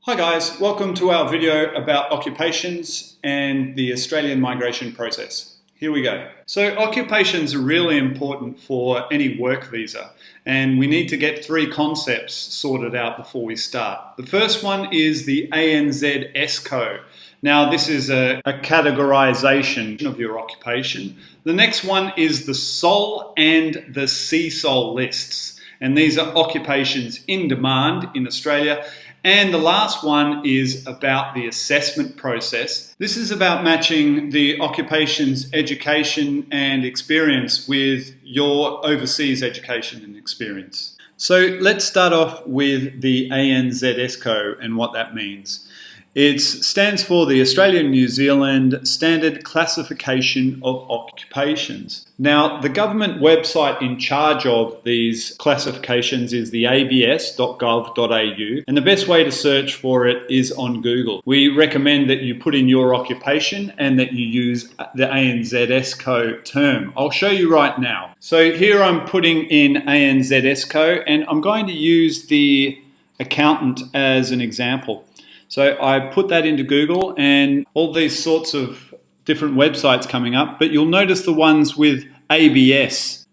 Hi guys, welcome to our video about occupations and the Australian migration process. Here we go. So occupations are really important for any work visa, and we need to get three concepts sorted out before we start. The first one is the ANZESCO. Now this is a categorization of your occupation. The next one is the SOL and the CSOL lists, and these are occupations in demand in Australia. And the last one is about the assessment process. This is about matching the occupation's education and experience with your overseas education and experience. So let's start off with the ANZESCO and what that means. It stands for the Australian New Zealand Standard Classification of Occupations. Now, the government website in charge of these classifications is the abs.gov.au, and the best way to search for it is on Google. We recommend that you put in your occupation and that you use the ANZESCO term. I'll show you right now. So here I'm putting in ANZESCO, and I'm going to use the accountant as an example. So I put that into Google and all these sorts of different websites coming up, but you'll notice the ones with abs.gov.au.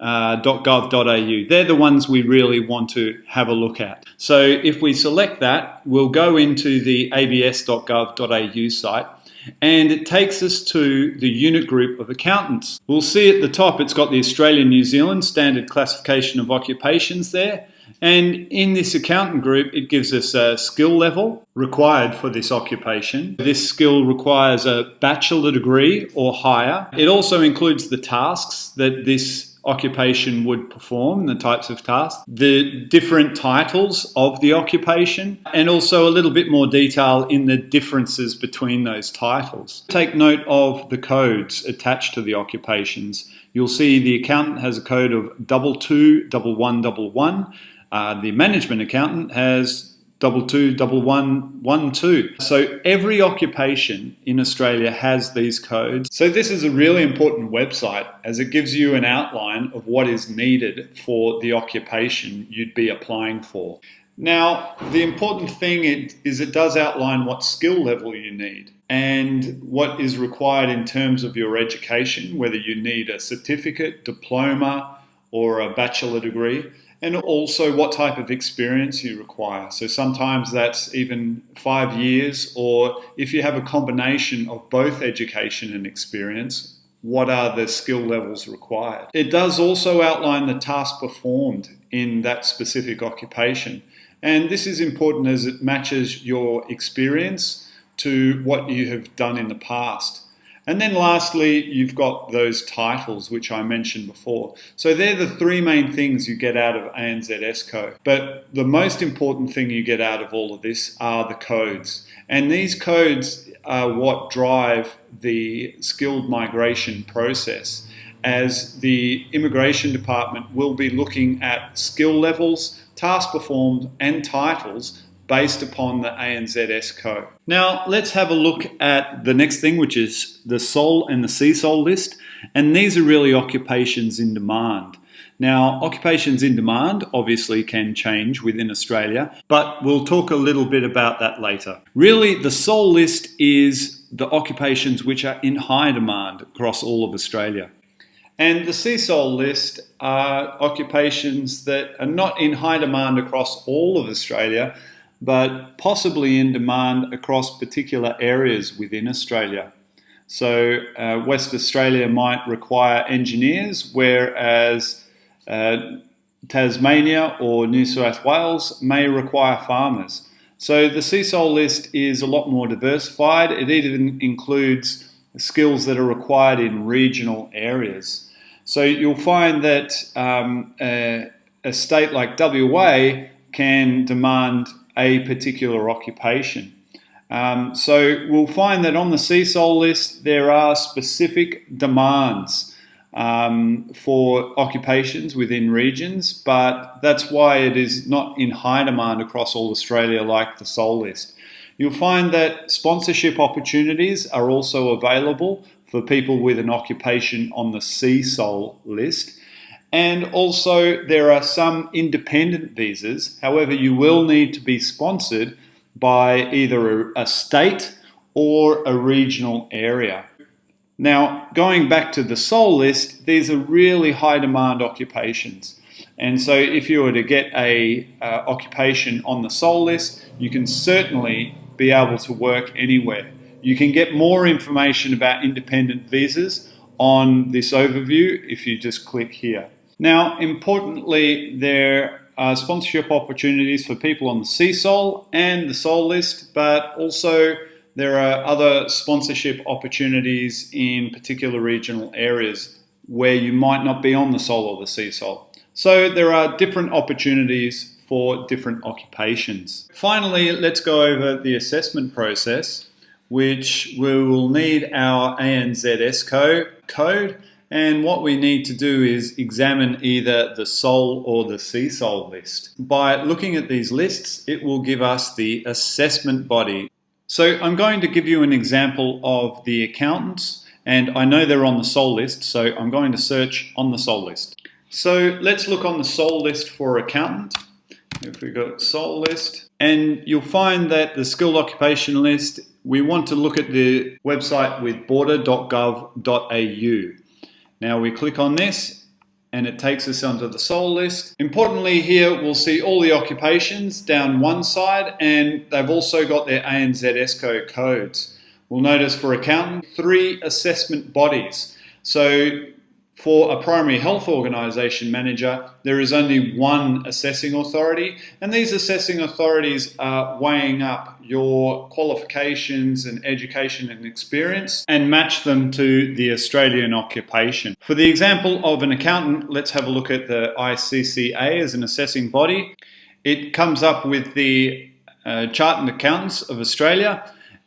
They're the ones we really want to have a look at. So if we select that, we'll go into the abs.gov.au site, and it takes us to the unit group of accountants. We'll see at the top it's got the Australian New Zealand Standard Classification of Occupations there. And in this accountant group, it gives us a skill level required for this occupation. This skill requires a bachelor degree or higher. It also includes the tasks that this occupation would perform, the types of tasks, the different titles of the occupation, and also a little bit more detail in the differences between those titles. Take note of the codes attached to the occupations. You'll see the accountant has a code of 221111. The management accountant has 221112. So every occupation in Australia has these codes. So this is a really important website as it gives you an outline of what is needed for the occupation you'd be applying for. Now, the important thing is it does outline what skill level you need and what is required in terms of your education, whether you need a certificate, diploma, or a bachelor degree, and also what type of experience you require. So sometimes that's even 5 years, or if you have a combination of both education and experience, what are the skill levels required? It does also outline the task performed in that specific occupation. And this is important as it matches your experience to what you have done in the past. And then lastly, you've got those titles, which I mentioned before. So they're the three main things you get out of ANZESCO. But the most important thing you get out of all of this are the codes. And these codes are what drive the skilled migration process, as the immigration department will be looking at skill levels, tasks performed, and titles based upon the ANZESCO. Now let's have a look at the next thing, which is the SOL and the CSOL list, and these are really occupations in demand. Now, occupations in demand obviously can change within Australia, but we'll talk a little bit about that later. Really, the SOL list is the occupations which are in high demand across all of Australia. And the CSOL list are occupations that are not in high demand across all of Australia, but possibly in demand across particular areas within Australia. So West Australia might require engineers, whereas Tasmania or New South Wales may require farmers. So the CSOL list is a lot more diversified. It even includes skills that are required in regional areas. So you'll find that a state like WA can demand a particular occupation. So we'll find that on the CSOL list there are specific demands for occupations within regions, but that's why it is not in high demand across all Australia like the SOL list. You'll find that sponsorship opportunities are also available for people with an occupation on the CSOL list. And also there are some independent visas. However, you will need to be sponsored by either a state or a regional area. Now, going back to the SOL list, these are really high demand occupations. And so if you were to get a occupation on the SOL list, you can certainly be able to work anywhere. You can get more information about independent visas on this overview if you just click here. Now, importantly, there are sponsorship opportunities for people on the CSOL and the SOL list, but also there are other sponsorship opportunities in particular regional areas where you might not be on the SOL or the CSOL. So there are different opportunities for different occupations. Finally, let's go over the assessment process, which we will need our ANZESCO code. And what we need to do is examine either the SOL or the CSOL list. By looking at these lists, it will give us the assessment body. So I'm going to give you an example of the accountants, and I know they're on the SOL list, so I'm going to search on the SOL list. So let's look on the SOL list for accountant. If we go SOL list, and you'll find that the skilled occupation list, we want to look at the website with border.gov.au. Now we click on this and it takes us onto the SOL list. Importantly here, we'll see all the occupations down one side, and they've also got their ANZESCO codes. We'll notice for accountant, 3 assessment bodies. So for a primary health organisation manager, there is only 1 assessing authority, and these assessing authorities are weighing up your qualifications and education and experience and match them to the Australian occupation. For the example of an accountant, let's have a look at the ICCA as an assessing body. It comes up with the Chartered Accountants of Australia,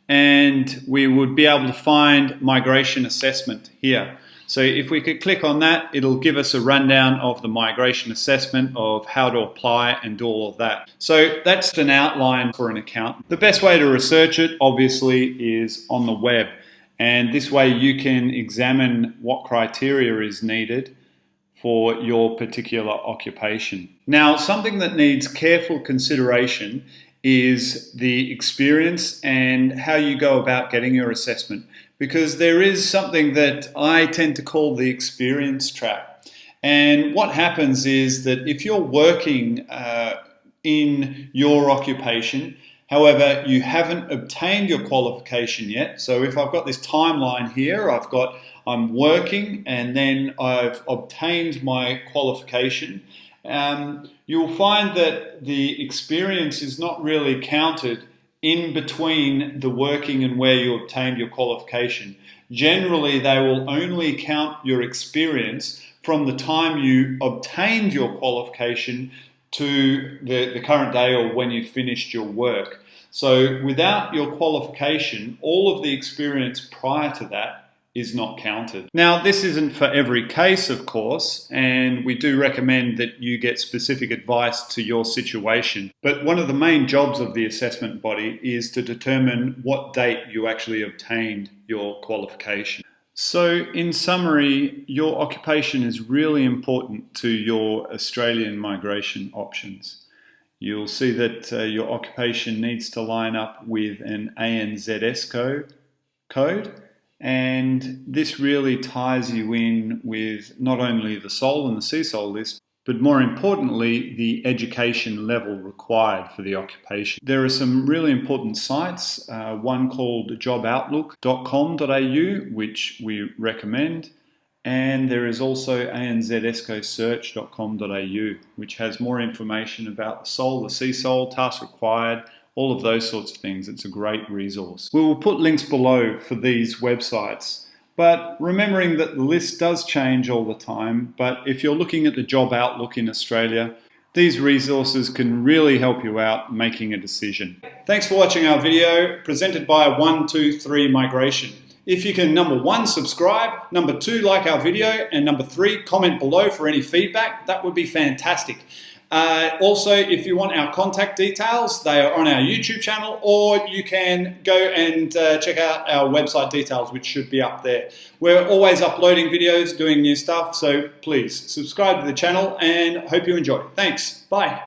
and we would be able to find migration assessment here. So if we could click on that, it'll give us a rundown of the migration assessment, of how to apply and do all of that. So that's an outline for an accountant. The best way to research it, obviously, is on the web. And this way you can examine what criteria is needed for your particular occupation. Now, something that needs careful consideration is the experience and how you go about getting your assessment, because there is something that I tend to call the experience trap. And what happens is that if you're working in your occupation, however, you haven't obtained your qualification yet. So if I've got this timeline here, I'm working and then I've obtained my qualification, you'll find that the experience is not really counted in between the working and where you obtained your qualification. Generally, they will only count your experience from the time you obtained your qualification to the current day or when you finished your work. So without your qualification, all of the experience prior to that is not counted. Now, this isn't for every case, of course, and we do recommend that you get specific advice to your situation. But one of the main jobs of the assessment body is to determine what date you actually obtained your qualification. So, in summary, your occupation is really important to your Australian migration options. You'll see that your occupation needs to line up with an ANZESCO code. And this really ties you in with not only the SOL and the CSOL list, but more importantly, the education level required for the occupation. There are some really important sites, one called joboutlook.com.au, which we recommend, and there is also anzescosearch.com.au, which has more information about the SOL, the CSOL, tasks required, all of those sorts of things. It's a great resource. We will put links below for these websites, but remembering that the list does change all the time. But if you're looking at the Job Outlook in Australia, these resources can really help you out making a decision. Thanks for watching our video presented by 123 Migration. If you can, number 1, subscribe, number 2, like our video, and number 3, comment below for any feedback. That would be fantastic. Also, if you want our contact details, they are on our YouTube channel, or you can go and check out our website details, which should be up there. We're always uploading videos, doing new stuff, so please subscribe to the channel and hope you enjoy. Thanks. Bye.